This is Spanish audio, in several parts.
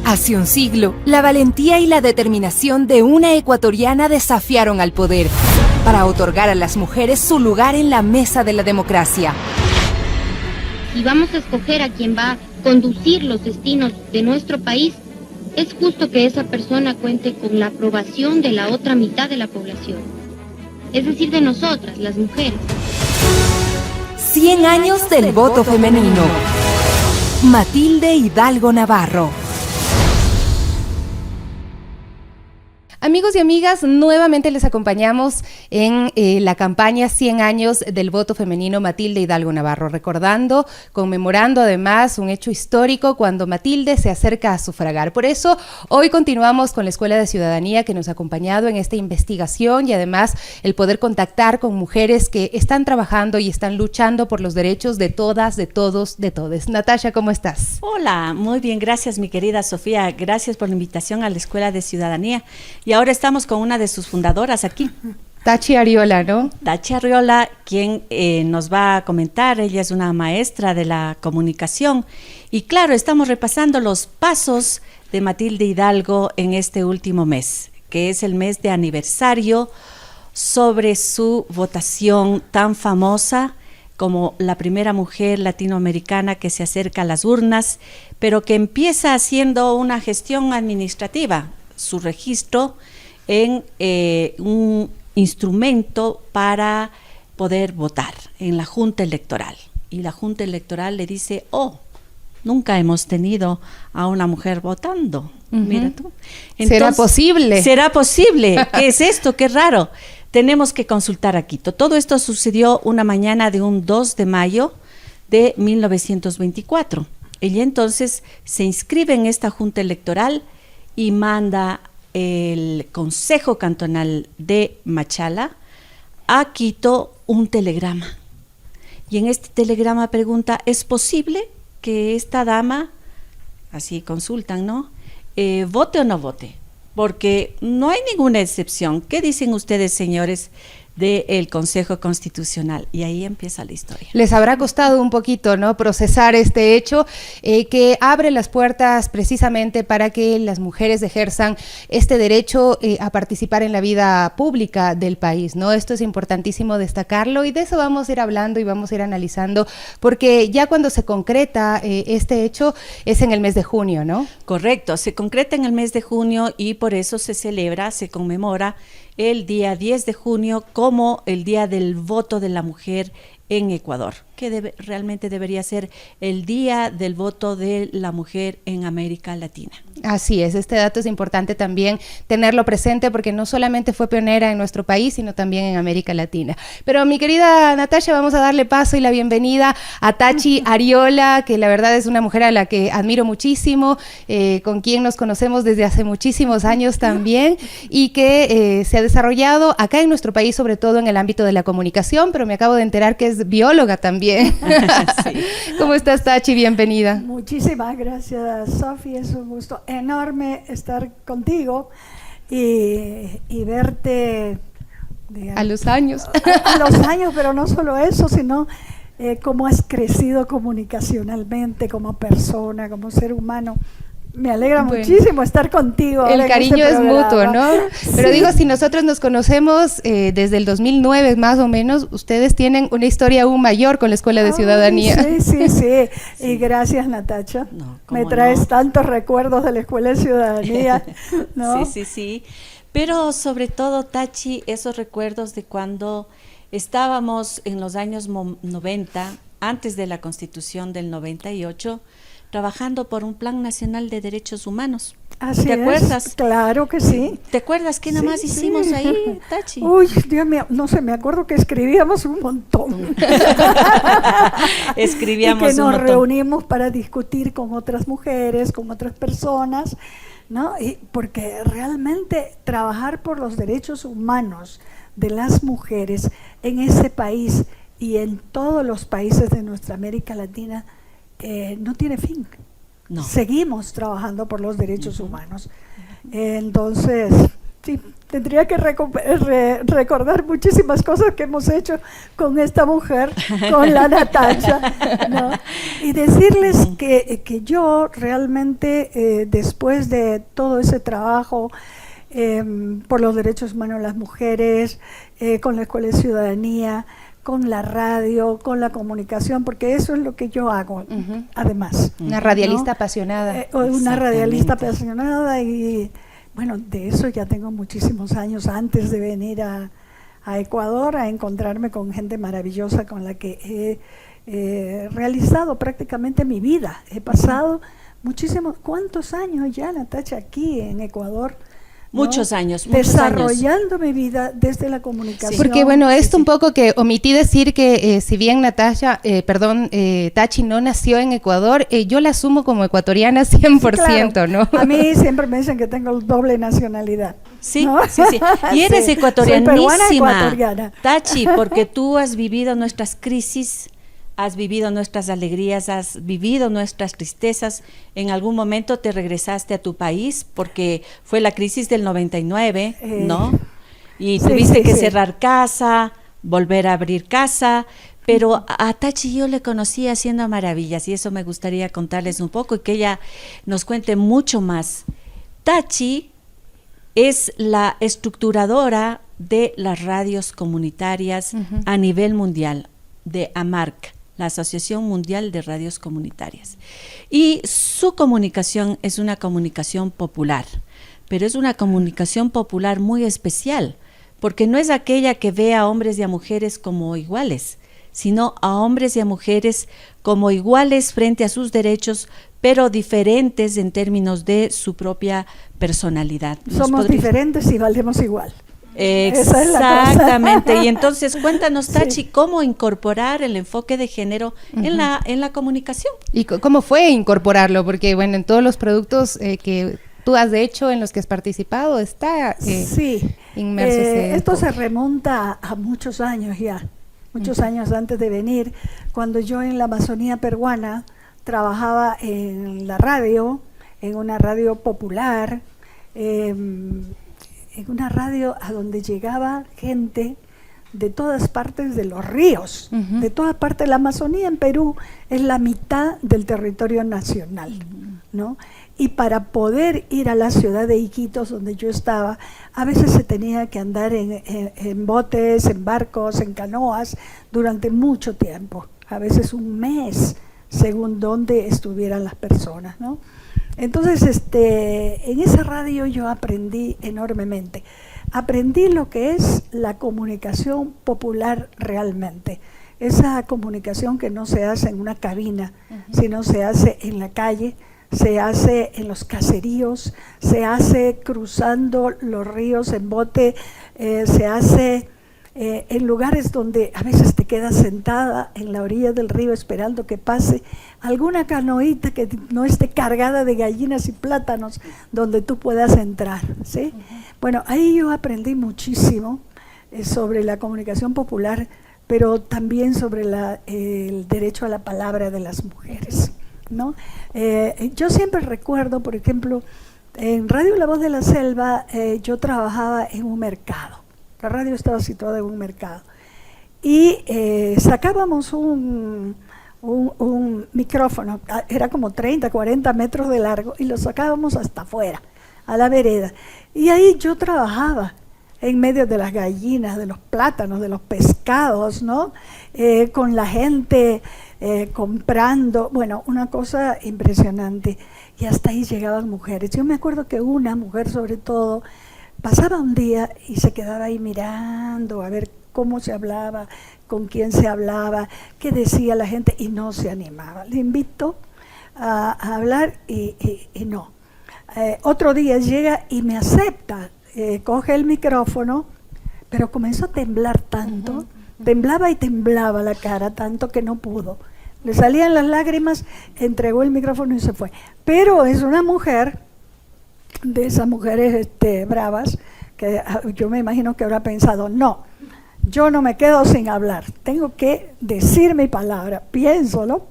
Hace un siglo, la valentía y la determinación de una ecuatoriana desafiaron al poder para otorgar a las mujeres su lugar en la mesa de la democracia. Si vamos a escoger a quien va a conducir los destinos de nuestro país, es justo que esa persona cuente con la aprobación de la otra mitad de la población, es decir, de nosotras, las mujeres. 100 años del voto femenino. Matilde Hidalgo Navarro. Amigos y amigas, nuevamente les acompañamos en la campaña 100 años del voto femenino Matilde Hidalgo Navarro, recordando, conmemorando además un hecho histórico cuando Matilde se acerca a sufragar. Por eso, hoy continuamos con la Escuela de Ciudadanía que nos ha acompañado en esta investigación y además el poder contactar con mujeres que están trabajando y están luchando por los derechos de todas, de todos, de todes. Natasha, ¿cómo estás? Hola, muy bien, gracias mi querida Sofía, gracias por la invitación a la Escuela de Ciudadanía. Y ahora estamos con una de sus fundadoras aquí. Tachi Ariola, ¿no? Tachi Ariola, quien nos va a comentar, ella es una maestra de la comunicación. Y claro, estamos repasando los pasos de Matilde Hidalgo en este último mes, que es el mes de aniversario sobre su votación tan famosa como la primera mujer latinoamericana que se acerca a las urnas, pero que empieza haciendo una gestión administrativa, su registro en un instrumento para poder votar en la Junta Electoral. Y la Junta Electoral le dice, nunca hemos tenido a una mujer votando. Mira tú. Entonces, ¿será posible? ¿Será posible? ¿Qué es esto? Qué raro. Tenemos que consultar a Quito. Todo esto sucedió una mañana de un 2 de mayo de 1924. Ella entonces se inscribe en esta Junta Electoral y manda el Consejo Cantonal de Machala a Quito un telegrama. Y en este telegrama pregunta, ¿es posible que esta dama, así consultan, ¿no? ¿Vote o no vote? Porque no hay ninguna excepción. ¿Qué dicen ustedes, señores del Consejo Constitucional? Y ahí empieza la historia. Les habrá costado un poquito, ¿no?, procesar este hecho que abre las puertas precisamente para que las mujeres ejerzan este derecho a participar en la vida pública del país, ¿no? Esto es importantísimo destacarlo y de eso vamos a ir hablando y vamos a ir analizando, porque ya cuando se concreta este hecho es en el mes de junio, ¿no? Correcto, se concreta en el mes de junio y por eso se celebra, se conmemora el día 10 de junio como el Día del Voto de la Mujer en Ecuador, que realmente debería ser el Día del Voto de la Mujer en América Latina. Así es, este dato es importante también tenerlo presente porque no solamente fue pionera en nuestro país, sino también en América Latina. Pero mi querida Natasha, vamos a darle paso y la bienvenida a Tachi Ariola, que la verdad es una mujer a la que admiro muchísimo, con quien nos conocemos desde hace muchísimos años también y que se ha desarrollado acá en nuestro país, sobre todo en el ámbito de la comunicación, pero me acabo de enterar que es bióloga también. Sí. ¿Cómo estás, Tachi? Bienvenida. Muchísimas gracias, Sofi. Es un gusto enorme estar contigo y verte, digamos, a los años. A los años, pero no solo eso, sino cómo has crecido comunicacionalmente como persona, como ser humano. Me alegra muchísimo estar contigo. El cariño es mutuo, ¿no? Pero digo, si nosotros nos conocemos desde el 2009 más o menos, ustedes tienen una historia aún mayor con la Escuela de Ciudadanía. Sí. Y gracias, Natasha. Me traes tantos recuerdos de la Escuela de Ciudadanía, ¿no? Sí. Pero sobre todo, Tachi, esos recuerdos de cuando estábamos en los años 90, antes de la Constitución del 98, trabajando por un Plan Nacional de Derechos Humanos. Así ¿Te acuerdas? Claro que sí. ¿Te acuerdas qué nada más hicimos ahí, Tachi? Uy, Dios mío, no sé, me acuerdo que escribíamos un montón. Escribíamos y que nos un montón. reunimos para discutir con otras mujeres, con otras personas, ¿no? Y porque realmente trabajar por los derechos humanos de las mujeres en ese país y en todos los países de nuestra América Latina no tiene fin. No. Seguimos trabajando por los derechos humanos. Entonces, sí, tendría que recordar muchísimas cosas que hemos hecho con esta mujer, con la Natasha, ¿no? Y decirles que yo realmente, después de todo ese trabajo por los derechos humanos de las mujeres, con la Escuela de Ciudadanía, con la radio, con la comunicación, porque eso es lo que yo hago, además. Una radialista ¿no? apasionada. Una radialista apasionada y bueno, de eso ya tengo muchísimos años antes de venir a Ecuador a encontrarme con gente maravillosa con la que he realizado prácticamente mi vida. He pasado muchísimos, ¿cuántos años ya, Natasha, aquí en Ecuador? Muchos años, desarrollando mi vida desde la comunicación. Sí. Porque bueno, esto un poco que omití decir que si bien Natasha, Tachi no nació en Ecuador, yo la asumo como ecuatoriana 100%, sí, claro. ¿No? A mí siempre me dicen que tengo doble nacionalidad. Sí, ¿no? sí. Y eres sí, ecuatorianísima, ecuatoriana. Tachi, porque tú has vivido nuestras crisis, has vivido nuestras alegrías, has vivido nuestras tristezas. En algún momento te regresaste a tu país porque fue la crisis del 99, ¿no? Y tuviste que cerrar casa, volver a abrir casa, pero a Tachi yo le conocí haciendo maravillas y eso me gustaría contarles un poco y que ella nos cuente mucho más. Tachi es la estructuradora de las radios comunitarias a nivel mundial, de AMARC, la Asociación Mundial de Radios Comunitarias. Y su comunicación es una comunicación popular, pero es una comunicación popular muy especial, porque no es aquella que ve a hombres y a mujeres como iguales, sino a hombres y a mujeres como iguales frente a sus derechos, pero diferentes en términos de su propia personalidad. Somos diferentes y valemos igual. Exactamente. Y entonces cuéntanos, Tachi, cómo incorporar el enfoque de género en la comunicación. ¿Y cómo fue incorporarlo? Porque bueno, en todos los productos que tú has hecho, en los que has participado, está inmerso esto se remonta a muchos años ya, muchos años antes de venir, cuando yo en la Amazonía peruana trabajaba en la radio, en una radio popular, en una radio a donde llegaba gente de todas partes de los ríos, de todas partes. La Amazonía en Perú es la mitad del territorio nacional, ¿no? Y para poder ir a la ciudad de Iquitos, donde yo estaba, a veces se tenía que andar en botes, en barcos, en canoas, durante mucho tiempo, a veces un mes, según dónde estuvieran las personas, ¿no? Entonces, en esa radio yo aprendí enormemente. Aprendí lo que es la comunicación popular realmente. Esa comunicación que no se hace en una cabina, sino se hace en la calle, se hace en los caseríos, se hace cruzando los ríos en bote, se hace en lugares donde a veces te quedas sentada en la orilla del río esperando que pase alguna canoita que no esté cargada de gallinas y plátanos donde tú puedas entrar, ¿sí? Bueno, ahí yo aprendí muchísimo sobre la comunicación popular, pero también sobre el derecho a la palabra de las mujeres, ¿no? Yo siempre recuerdo, por ejemplo, en Radio La Voz de la Selva yo trabajaba en un mercado. La radio estaba situada en un mercado y sacábamos un micrófono, era como 30, 40 metros de largo y lo sacábamos hasta afuera, a la vereda. Y ahí yo trabajaba en medio de las gallinas, de los plátanos, de los pescados, ¿no? Con la gente comprando, bueno, una cosa impresionante. Y hasta ahí llegaban mujeres. Yo me acuerdo que una mujer sobre todo pasaba un día y se quedaba ahí mirando a ver cómo se hablaba, con quién se hablaba, qué decía la gente y no se animaba. Le invito a hablar y no. Otro día llega y me acepta, coge el micrófono, pero comenzó a temblar tanto, temblaba y temblaba la cara tanto que no pudo. Le salían las lágrimas, entregó el micrófono y se fue. Pero es una mujer, de esas mujeres bravas, que yo me imagino que habrá pensado, no, yo no me quedo sin hablar, tengo que decir mi palabra, pienso, ¿no?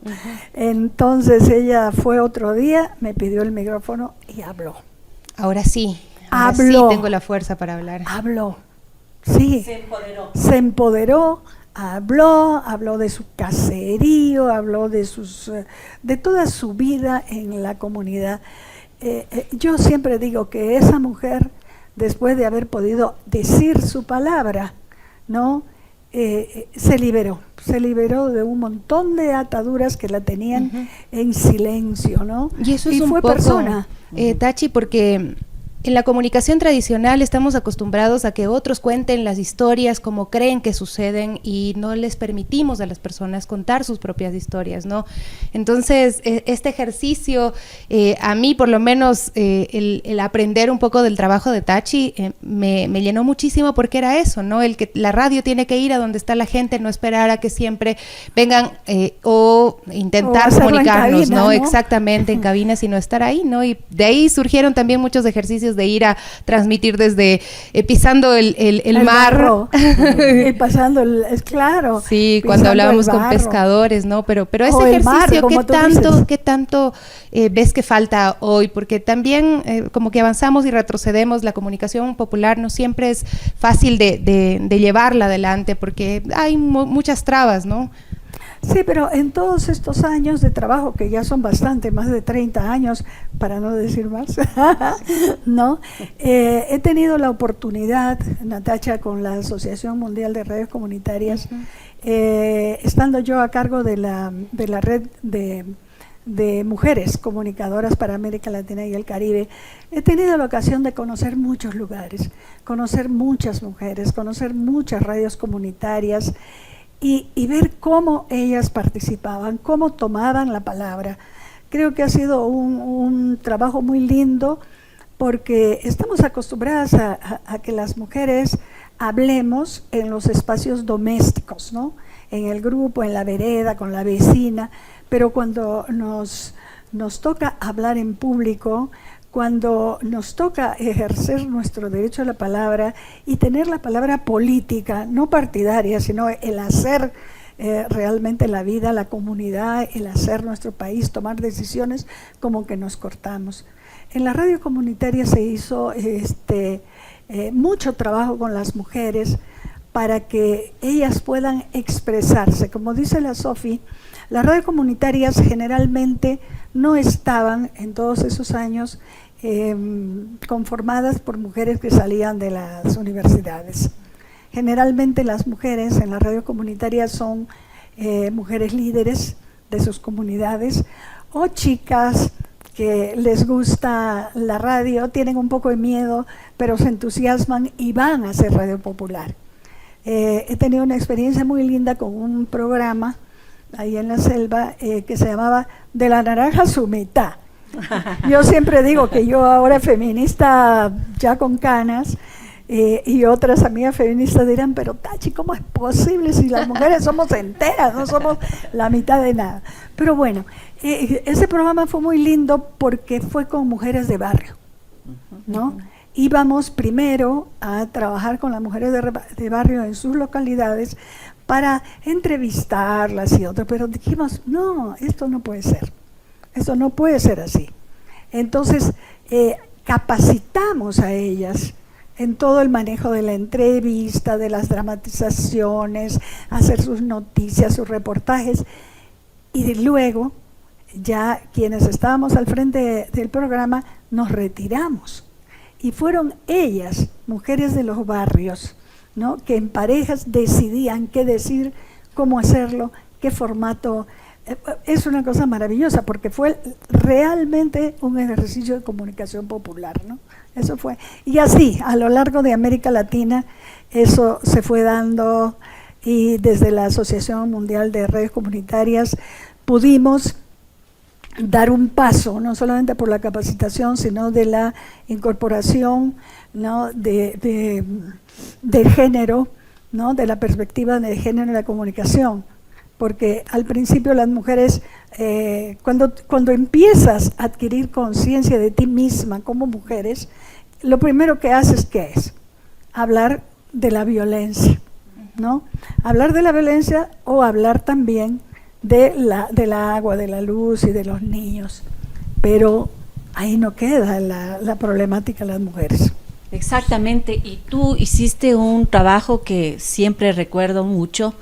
Entonces ella fue otro día, me pidió el micrófono y habló. Ahora sí, ahora habló. Sí tengo la fuerza para hablar. Habló, sí. Se empoderó, habló de su caserío, habló de toda su vida en la comunidad. Yo siempre digo que esa mujer, después de haber podido decir su palabra, ¿no? Se liberó de un montón de ataduras que la tenían en silencio, ¿no? Y eso es un fue poco, persona. Tachi, porque en la comunicación tradicional estamos acostumbrados a que otros cuenten las historias como creen que suceden y no les permitimos a las personas contar sus propias historias, ¿no? Entonces, este ejercicio, a mí por lo menos, el aprender un poco del trabajo de Tachi me llenó muchísimo, porque era eso, ¿no? El que la radio tiene que ir a donde está la gente, no esperar a que siempre vengan o intentar comunicarnos, cabina, ¿no? ¿no? Exactamente, en cabina, sino estar ahí, ¿no? Y de ahí surgieron también muchos ejercicios de ir a transmitir desde pisando el mar. Barro, y pasando claro. Sí, cuando hablábamos con pescadores, ¿no? Pero ese ejercicio, ¿qué tanto ves que falta hoy? Porque también como que avanzamos y retrocedemos, la comunicación popular no siempre es fácil de llevarla adelante, porque hay muchas trabas, ¿no? Sí, pero en todos estos años de trabajo, que ya son bastante, más de 30 años, para no decir más, ¿no? He tenido la oportunidad, Natacha, con la Asociación Mundial de Radios Comunitarias, estando yo a cargo de la red de mujeres comunicadoras para América Latina y el Caribe, he tenido la ocasión de conocer muchos lugares, conocer muchas mujeres, conocer muchas radios comunitarias, y ver cómo ellas participaban, cómo tomaban la palabra. Creo que ha sido un trabajo muy lindo, porque estamos acostumbradas a que las mujeres hablemos en los espacios domésticos, ¿no? En el grupo, en la vereda, con la vecina, pero cuando nos toca hablar en público, cuando nos toca ejercer nuestro derecho a la palabra y tener la palabra política, no partidaria, sino el hacer realmente la vida, la comunidad, el hacer nuestro país, tomar decisiones, como que nos cortamos. En la radio comunitaria se hizo mucho trabajo con las mujeres para que ellas puedan expresarse. Como dice la Sofi, las radios comunitarias generalmente no estaban en todos esos años conformadas por mujeres que salían de las universidades. Generalmente las mujeres en las radios comunitarias son mujeres líderes de sus comunidades, o chicas que les gusta la radio, tienen un poco de miedo, pero se entusiasman y van a hacer radio popular. He tenido una experiencia muy linda con un programa ahí en la selva que se llamaba De la naranja a su mitad. Yo siempre digo que yo ahora feminista ya con canas, y otras amigas feministas dirán, pero Tachi, ¿cómo es posible si las mujeres somos enteras, no somos la mitad de nada? Pero bueno, ese programa fue muy lindo porque fue con mujeres de barrio, ¿no? Íbamos primero a trabajar con las mujeres de barrio en sus localidades para entrevistarlas y otras, pero dijimos, no, esto no puede ser. Esto no puede ser así. Entonces, capacitamos a ellas en todo el manejo de la entrevista, de las dramatizaciones, hacer sus noticias, sus reportajes, y luego, ya quienes estábamos al frente del programa, nos retiramos. Y fueron ellas, mujeres de los barrios, ¿no?, que en parejas decidían qué decir, cómo hacerlo, qué formato. Es una cosa maravillosa porque fue realmente un ejercicio de comunicación popular, ¿no? Eso fue. Y así, a lo largo de América Latina, eso se fue dando, y desde la Asociación Mundial de Redes Comunitarias pudimos dar un paso, no solamente por la capacitación, sino de la incorporación, ¿no?, de género, ¿no?, de la perspectiva de género en la comunicación. Porque al principio las mujeres, cuando empiezas a adquirir conciencia de ti misma como mujeres, lo primero que haces, ¿qué es? Hablar de la violencia, ¿no? Hablar de la violencia, o hablar también del agua, de la luz y de los niños. Pero ahí no queda la problemática de las mujeres. Exactamente, y tú hiciste un trabajo que siempre recuerdo mucho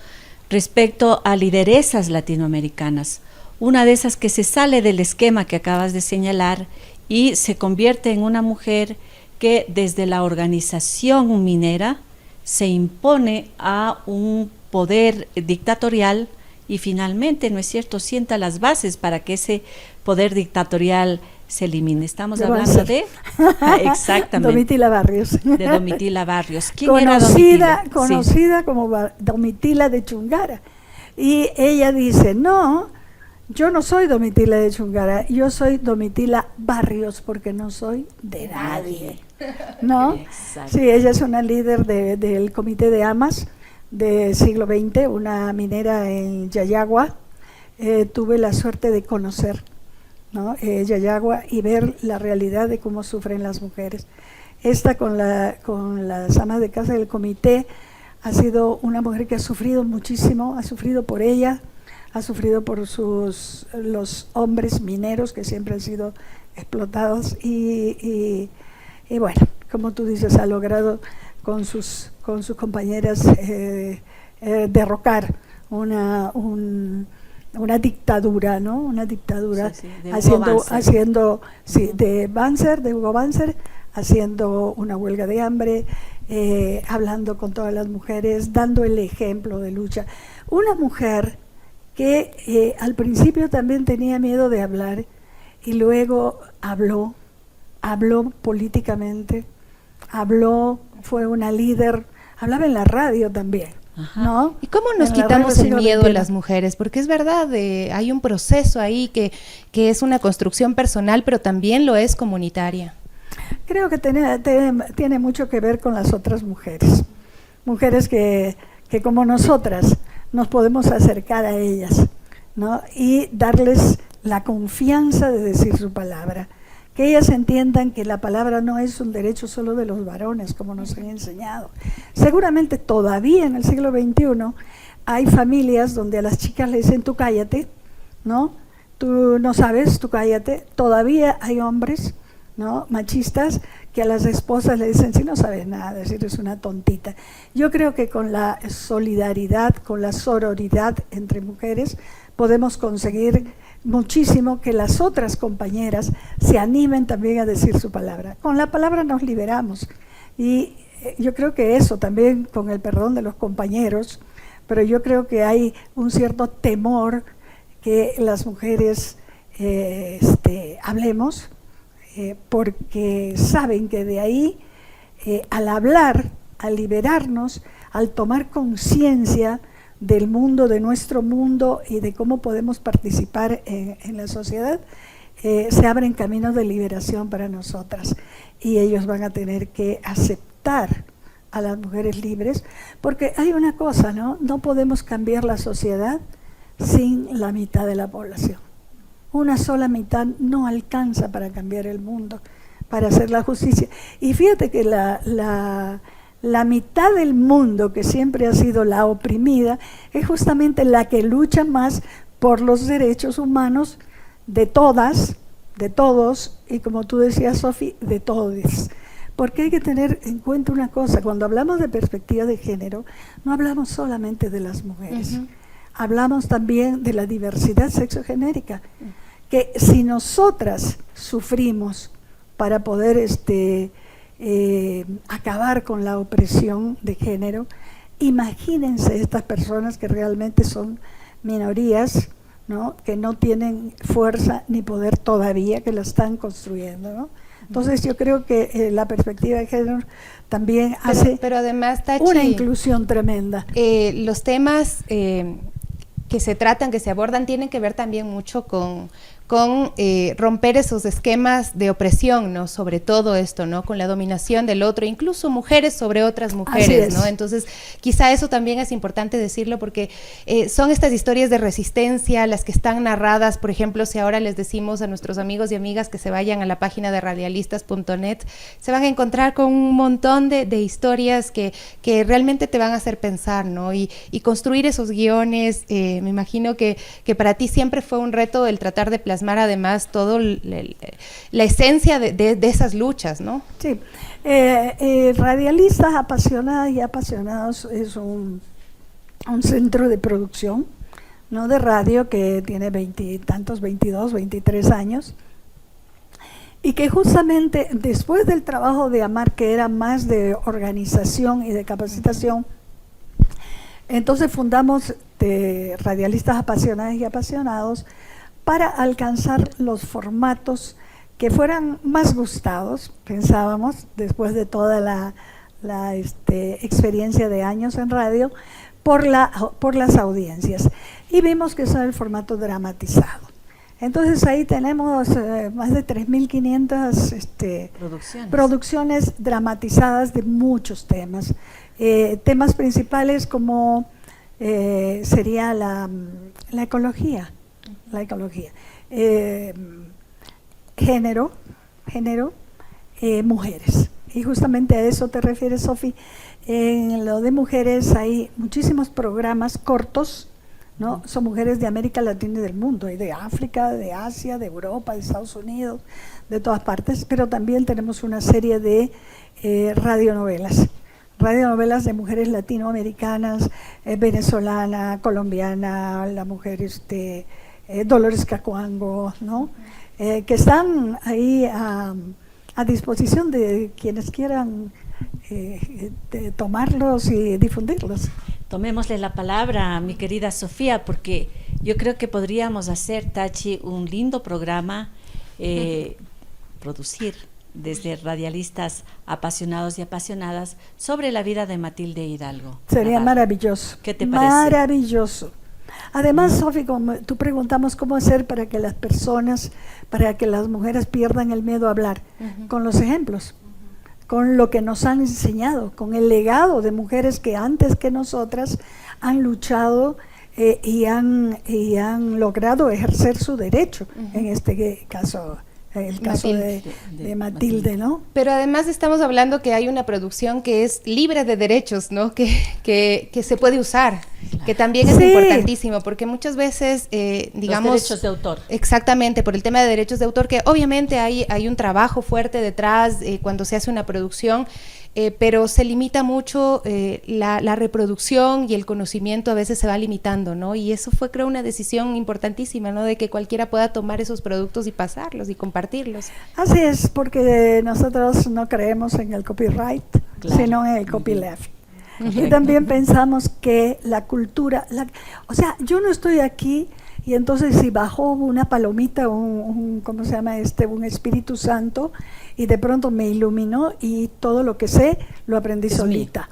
respecto a lideresas latinoamericanas. Una de esas que se sale del esquema que acabas de señalar y se convierte en una mujer que desde la organización minera se impone a un poder dictatorial y finalmente, ¿no es cierto?, sienta las bases para que ese poder dictatorial se elimine. Estamos hablando de... exactamente. Domitila Barrios. De Domitila Barrios. ¿Quién era Domitila? Conocida como Domitila de Chungara. Y ella dice, no, yo no soy Domitila de Chungara, yo soy Domitila Barrios porque no soy de nadie. ¿No? Exacto. Sí, ella es una líder del Comité de Amas del siglo XX, una minera en Yayagua. Tuve la suerte de conocer, ¿no? Yayagua y ver la realidad de cómo sufren las mujeres. Esta con las amas de casa del comité ha sido una mujer que ha sufrido muchísimo, ha sufrido por ella, ha sufrido por los hombres mineros que siempre han sido explotados y bueno, como tú dices, ha logrado con sus compañeras derrocar una dictadura, ¿no? Una dictadura, sí, de Hugo Banzer, haciendo una huelga de hambre, hablando con todas las mujeres, dando el ejemplo de lucha. Una mujer que al principio también tenía miedo de hablar y luego habló políticamente, fue una líder, hablaba en la radio también. Ajá. ¿No? ¿Y cómo nos quitamos el miedo a las mujeres? Porque es verdad, hay un proceso ahí que es una construcción personal, pero también lo es comunitaria. Creo que tiene mucho que ver con las otras mujeres. Mujeres que como nosotras nos podemos acercar a ellas, ¿no? Y darles la confianza de decir su palabra. Que ellas entiendan que la palabra no es un derecho solo de los varones, como nos han enseñado. Seguramente todavía en el siglo XXI hay familias donde a las chicas le dicen tú cállate, ¿no? Tú no sabes, tú cállate. Todavía hay hombres, ¿no?, machistas que a las esposas le dicen si no sabes nada, eres una tontita. Yo creo que con la solidaridad, con la sororidad entre mujeres podemos conseguir muchísimo que las otras compañeras se animen también a decir su palabra. Con la palabra nos liberamos y yo creo que eso también, con el perdón de los compañeros, pero yo creo que hay un cierto temor que las mujeres hablemos, porque saben que de ahí, al hablar, al liberarnos, al tomar conciencia del mundo, de nuestro mundo y de cómo podemos participar en la sociedad, se abren caminos de liberación para nosotras y ellos van a tener que aceptar a las mujeres libres, porque hay una cosa, ¿no? No podemos cambiar la sociedad sin la mitad de la población. Una sola mitad no alcanza para cambiar el mundo, para hacer la justicia. Y fíjate que la mitad del mundo, que siempre ha sido la oprimida, es justamente la que lucha más por los derechos humanos de todas, de todos, y como tú decías, Sofi, de todos. Porque hay que tener en cuenta una cosa, cuando hablamos de perspectiva de género, no hablamos solamente de las mujeres, hablamos también de la diversidad sexogenérica, que si nosotras sufrimos para poder acabar con la opresión de género, imagínense estas personas que realmente son minorías, ¿no?, que no tienen fuerza ni poder todavía, que la están construyendo, ¿no? Entonces yo creo que la perspectiva de género también hace pero además, Tachi, una inclusión tremenda. Los temas que se tratan, que se abordan, tienen que ver también mucho con romper esos esquemas de opresión, ¿no? Sobre todo esto, ¿no? Con la dominación del otro, incluso mujeres sobre otras mujeres, ¿no? Entonces, quizá eso también es importante decirlo porque son estas historias de resistencia las que están narradas. Por ejemplo, si ahora les decimos a nuestros amigos y amigas que se vayan a la página de radialistas.net, se van a encontrar con un montón de historias que realmente te van a hacer pensar, ¿no? Y construir esos guiones, me imagino que para ti siempre fue un reto el tratar de plasmar plasmar además todo la esencia de esas luchas, ¿no? Sí, Radialistas Apasionadas y Apasionados es un centro de producción, ¿no?, de radio que tiene 22, 23 años, y que justamente después del trabajo de AMAR, que era más de organización y de capacitación, entonces fundamos de Radialistas Apasionadas y Apasionados para alcanzar los formatos que fueran más gustados, pensábamos, después de toda la experiencia de años en radio, por las audiencias. Y vimos que son el formato dramatizado. Entonces ahí tenemos más de 3.500 producciones dramatizadas de muchos temas. Temas principales como sería la ecología, género, mujeres. Y justamente a eso te refieres, Sofi. En lo de mujeres hay muchísimos programas cortos, ¿no? Son mujeres de América Latina y del mundo, hay de África, de Asia, de Europa, de Estados Unidos, de todas partes, pero también tenemos una serie de radionovelas de mujeres latinoamericanas, venezolana, colombiana, la mujer Dolores Cacuango, ¿no? Que están ahí a disposición de quienes quieran de tomarlos y difundirlos. Tomémosle la palabra a mi querida Sofía, porque yo creo que podríamos hacer, Tachi, un lindo programa, producir desde Radialistas Apasionados y Apasionadas sobre la vida de Matilde Hidalgo. Sería maravilloso. ¿Qué te parece? Maravilloso. Además, Sofi, como tú preguntamos cómo hacer para que las personas, para que las mujeres pierdan el miedo a hablar, con los ejemplos, con lo que nos han enseñado, con el legado de mujeres que antes que nosotras han luchado y han logrado ejercer su derecho, en este caso. El caso de Matilde, ¿no? Pero además estamos hablando que hay una producción que es libre de derechos, ¿no? Que se puede usar, que también es importantísimo, porque muchas veces, digamos... Los derechos de autor. Exactamente, por el tema de derechos de autor, que obviamente hay un trabajo fuerte detrás cuando se hace una producción, pero se limita mucho la reproducción y el conocimiento a veces se va limitando, ¿no? Y eso fue, creo, una decisión importantísima, ¿no? De que cualquiera pueda tomar esos productos y pasarlos y compartirlos. Así es, porque nosotros no creemos en el copyright, sino en el copyleft. Y también pensamos que la cultura, o sea, yo no estoy aquí y entonces si bajó una palomita, ¿cómo se llama un Espíritu Santo? Y de pronto me iluminó y todo lo que sé lo aprendí solita.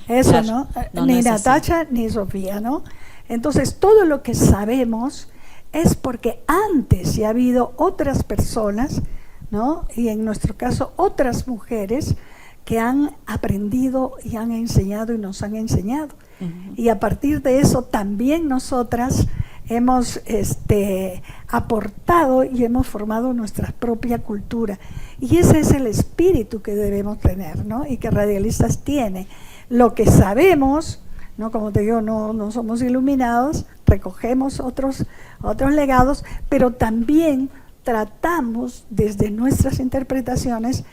Eso, claro. ¿No? Ni Natacha ni Sofía, ¿no? Entonces todo lo que sabemos es porque antes ya ha habido otras personas, ¿no? Y en nuestro caso otras mujeres que han aprendido y han enseñado y nos han enseñado. Y a partir de eso también nosotras hemos aportado y hemos formado nuestra propia cultura. Y ese es el espíritu que debemos tener, ¿no? Y que Radialistas tiene. Lo que sabemos, ¿no? Como te digo, no somos iluminados, recogemos otros legados, pero también tratamos desde nuestras interpretaciones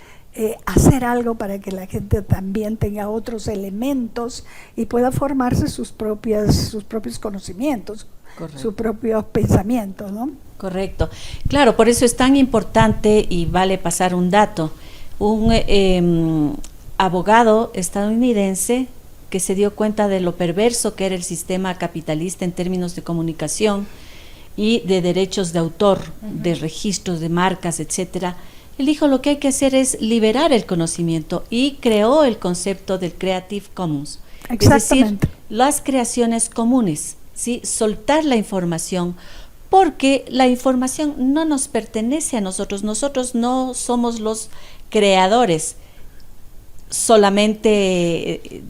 hacer algo para que la gente también tenga otros elementos y pueda formarse sus propios conocimientos. Correcto. Sus propios pensamientos, ¿no? Correcto. Claro, por eso es tan importante y vale pasar un dato. Un abogado estadounidense que se dio cuenta de lo perverso que era el sistema capitalista en términos de comunicación y de derechos de autor, de registros de marcas, etcétera. Él dijo lo que hay que hacer es liberar el conocimiento y creó el concepto del Creative Commons. Es decir, las creaciones comunes, ¿sí? Soltar la información, porque la información no nos pertenece a nosotros no somos los creadores solamente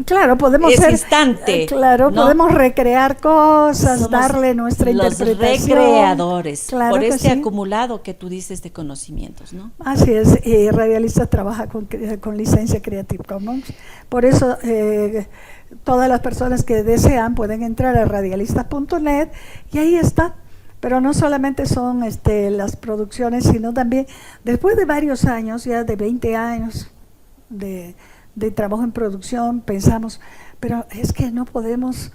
claro, podemos ese ser instante, claro, ¿no? Podemos recrear cosas, somos darle nuestra los interpretación. Recreadores, claro, por este sí. acumulado que tú dices de conocimientos, ¿no? Así es, Radialistas trabaja con licencia Creative Commons, por eso todas las personas que desean pueden entrar a radialistas.net y ahí está Pero no solamente son las producciones, sino también después de varios años, ya de 20 años de trabajo en producción, pensamos, pero es que no podemos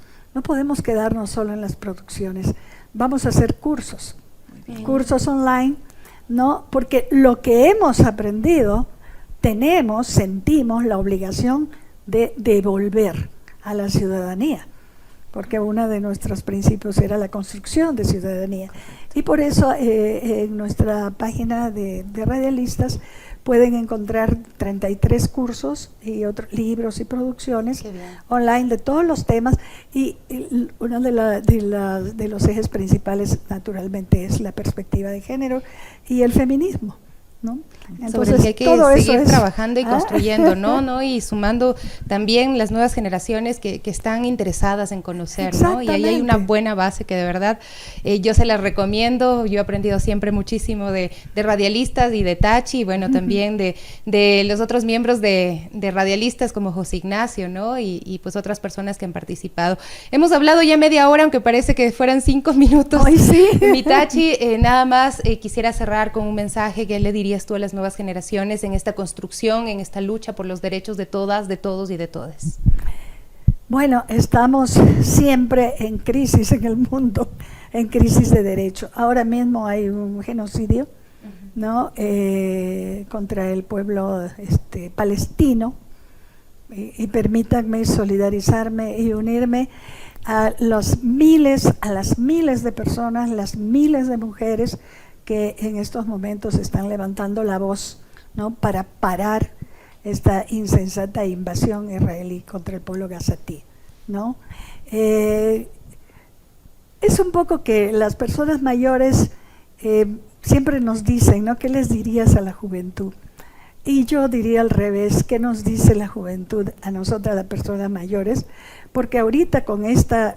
quedarnos solo en las producciones, vamos a hacer cursos online, ¿no? Porque lo que hemos aprendido, sentimos la obligación de devolver a la ciudadanía, porque uno de nuestros principios era la construcción de ciudadanía. Y por eso en nuestra página de radialistas pueden encontrar 33 cursos y otros libros y producciones online de todos los temas, y uno de los ejes principales naturalmente es la perspectiva de género y el feminismo, ¿no? Entonces, sobre el que hay que todo seguir trabajando y construyendo, ¿no? Y sumando también las nuevas generaciones que están interesadas en conocer, ¿no? Y ahí hay una buena base que de verdad yo se las recomiendo. Yo he aprendido siempre muchísimo de radialistas y de Tachi, y bueno, también de los otros miembros de radialistas como José Ignacio, ¿no? Y pues otras personas que han participado. Hemos hablado ya media hora, aunque parece que fueran 5 minutos. Ay, sí. Mi Tachi, nada más quisiera cerrar con un mensaje que le dirías tú a las nuevas generaciones en esta construcción, en esta lucha por los derechos de todas, de todos y de todes. Bueno, estamos siempre en crisis en el mundo, en crisis de derecho. Ahora mismo hay un genocidio, ¿no? Contra el pueblo palestino, y permítanme solidarizarme y unirme a las miles de personas, las miles de mujeres que en estos momentos están levantando la voz, ¿no? Para parar esta insensata invasión israelí contra el pueblo gazatí, ¿no? Es un poco que las personas mayores siempre nos dicen, ¿no? ¿Qué les dirías a la juventud? Y yo diría al revés, ¿qué nos dice la juventud a nosotras, las personas mayores? Porque ahorita con esta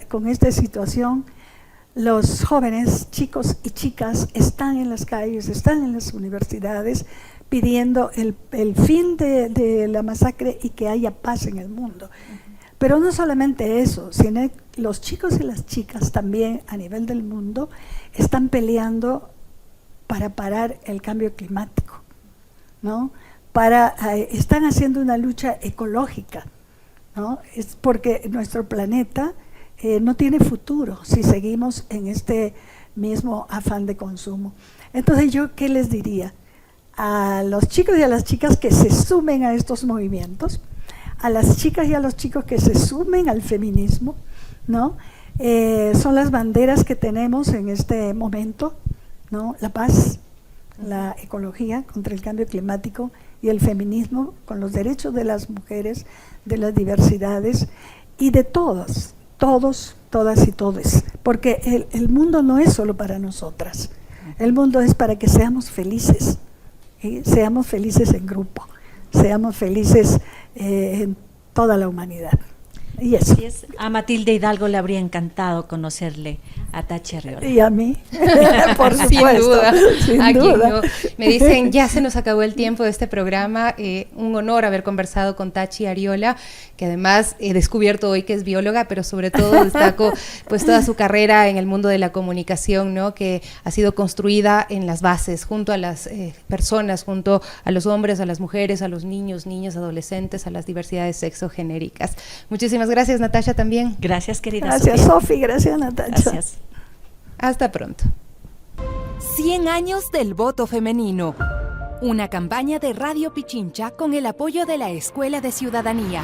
situación, los jóvenes, chicos y chicas, están en las calles, están en las universidades pidiendo el fin de la masacre y que haya paz en el mundo. Pero no solamente eso, sino los chicos y las chicas también a nivel del mundo están peleando para parar el cambio climático, ¿no? Están haciendo una lucha ecológica, ¿no? Es porque nuestro planeta no tiene futuro si seguimos en este mismo afán de consumo. Entonces, ¿yo qué les diría? A los chicos y a las chicas que se sumen a estos movimientos, a las chicas y a los chicos que se sumen al feminismo, ¿no? Son las banderas que tenemos en este momento, ¿no? La paz, la ecología contra el cambio climático y el feminismo con los derechos de las mujeres, de las diversidades y de todos, todas y todes, porque el mundo no es solo para nosotras, el mundo es para que seamos felices, seamos felices en grupo, seamos felices en toda la humanidad. Y eso. A Matilde Hidalgo le habría encantado conocerle a Tachi Arriola. Y a mí, por supuesto. Sin duda. No. Me dicen, ya se nos acabó el tiempo de este programa. Un honor haber conversado con Tachi Arriola, que además he descubierto hoy que es bióloga, pero sobre todo destaco pues toda su carrera en el mundo de la comunicación, ¿no? Que ha sido construida en las bases, junto a las personas, junto a los hombres, a las mujeres, a los niños, niñas, adolescentes, a las diversidades sexogenéricas. Muchísimas gracias, Natasha, también. Gracias, querida Gracias, Sofi. Gracias, Natasha. Gracias. Hasta pronto. 100 años del voto femenino. Una campaña de Radio Pichincha con el apoyo de la Escuela de Ciudadanía.